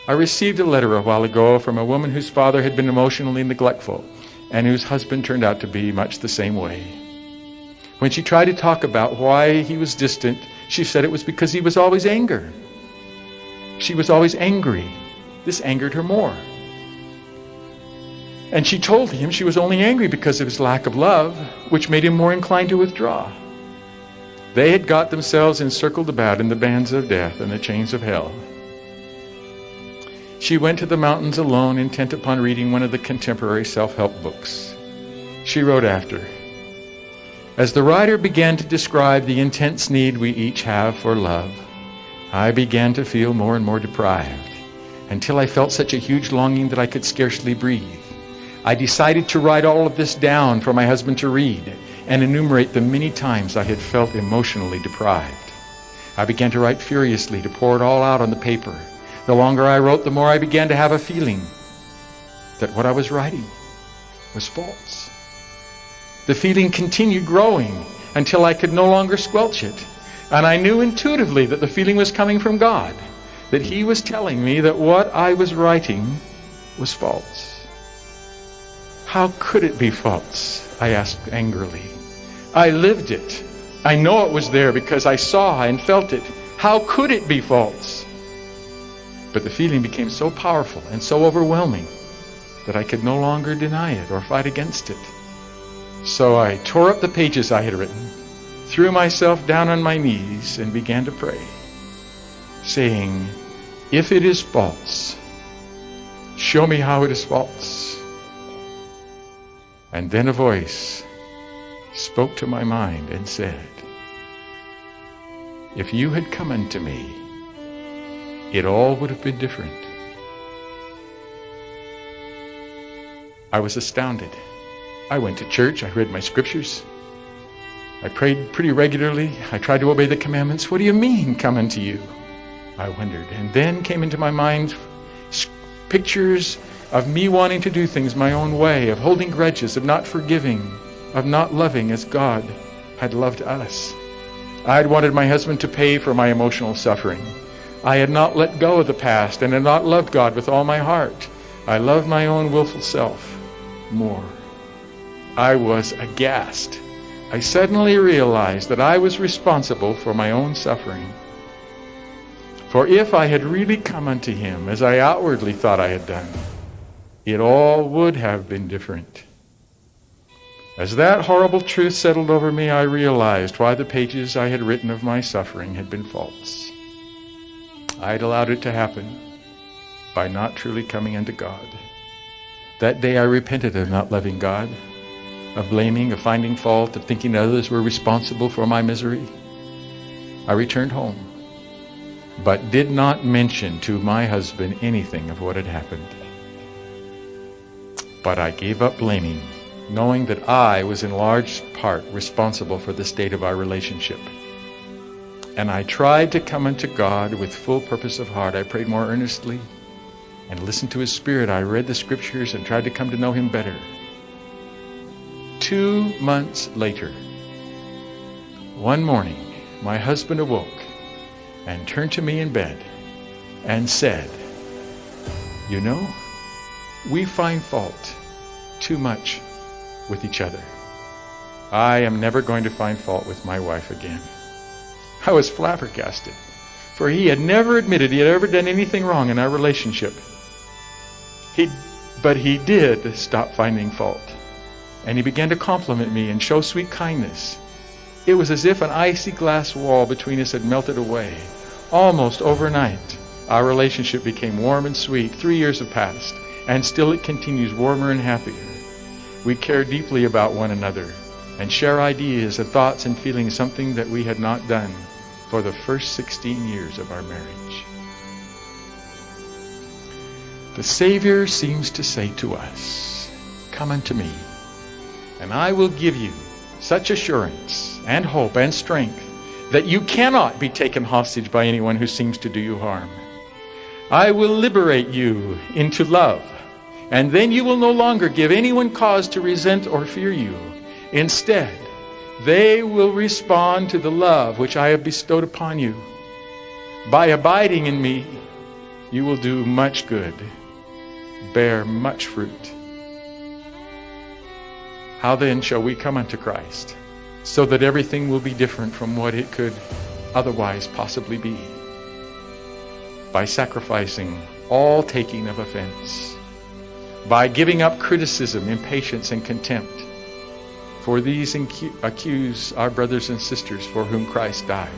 I received a letter a while ago from a woman whose father had been emotionally neglectful and whose husband turned out to be much the same way. When she tried to talk about why he was distant, she said it was because he was always angry. She was always angry. This angered her more. And she told him she was only angry because of his lack of love, which made him more inclined to withdraw. They had got themselves encircled about in the bands of death and the chains of hell. She went to the mountains alone, intent upon reading one of the contemporary self-help books. She wrote after, "As the writer began to describe the intense need we each have for love, I began to feel more and more deprived, until I felt such a huge longing that I could scarcely breathe. I decided to write all of this down for my husband to read and enumerate the many times I had felt emotionally deprived. I began to write furiously, to pour it all out on the paper. The longer I wrote, the more I began to have a feeling that what I was writing was false. The feeling continued growing until I could no longer squelch it. And I knew intuitively that the feeling was coming from God, that He was telling me that what I was writing was false. How could it be false? I asked angrily. I lived it. I know it was there because I saw and felt it. How could it be false? But the feeling became so powerful and so overwhelming that I could no longer deny it or fight against it. So I tore up the pages I had written, threw myself down on my knees, and began to pray, saying, "If it is false, show me how it is false." And then a voice spoke to my mind and said, "If you had come unto me, it all would have been different." I was astounded. I went to church. I read my scriptures. I prayed pretty regularly. I tried to obey the commandments. What do you mean, come unto you? I wondered. And then came into my mind pictures of me wanting to do things my own way, of holding grudges, of not forgiving, of not loving as God had loved us. I had wanted my husband to pay for my emotional suffering. I had not let go of the past and had not loved God with all my heart. I loved my own willful self more. I was aghast. I suddenly realized that I was responsible for my own suffering. For if I had really come unto Him as I outwardly thought I had done, it all would have been different. As that horrible truth settled over me, I realized why the pages I had written of my suffering had been false. I had allowed it to happen by not truly coming unto God. That day I repented of not loving God, of blaming, of finding fault, of thinking others were responsible for my misery. I returned home, but did not mention to my husband anything of what had happened. But I gave up blaming, knowing that I was in large part responsible for the state of our relationship. And I tried to come unto God with full purpose of heart. I prayed more earnestly and listened to His Spirit. I read the scriptures and tried to come to know Him better. 2 months later, one morning, my husband awoke and turned to me in bed and said, "You know, we find fault too much with each other. I am never going to find fault with my wife again." I was flabbergasted, for he had never admitted he had ever done anything wrong in our relationship. But he did stop finding fault, and he began to compliment me and show sweet kindness. It was as if an icy glass wall between us had melted away. Almost overnight, our relationship became warm and sweet. 3 years have passed, and still it continues warmer and happier. We care deeply about one another and share ideas and thoughts and feelings, something that we had not done for the first 16 years of our marriage. The Savior seems to say to us, "Come unto me, and I will give you such assurance and hope and strength that you cannot be taken hostage by anyone who seems to do you harm. I will liberate you into love, and then you will no longer give anyone cause to resent or fear you. Instead, they will respond to the love which I have bestowed upon you. By abiding in me, you will do much good, bear much fruit. How then shall we come unto Christ, so that everything will be different from what it could otherwise possibly be? By sacrificing all taking of offense, by giving up criticism, impatience, and contempt. For these accuse our brothers and sisters for whom Christ died.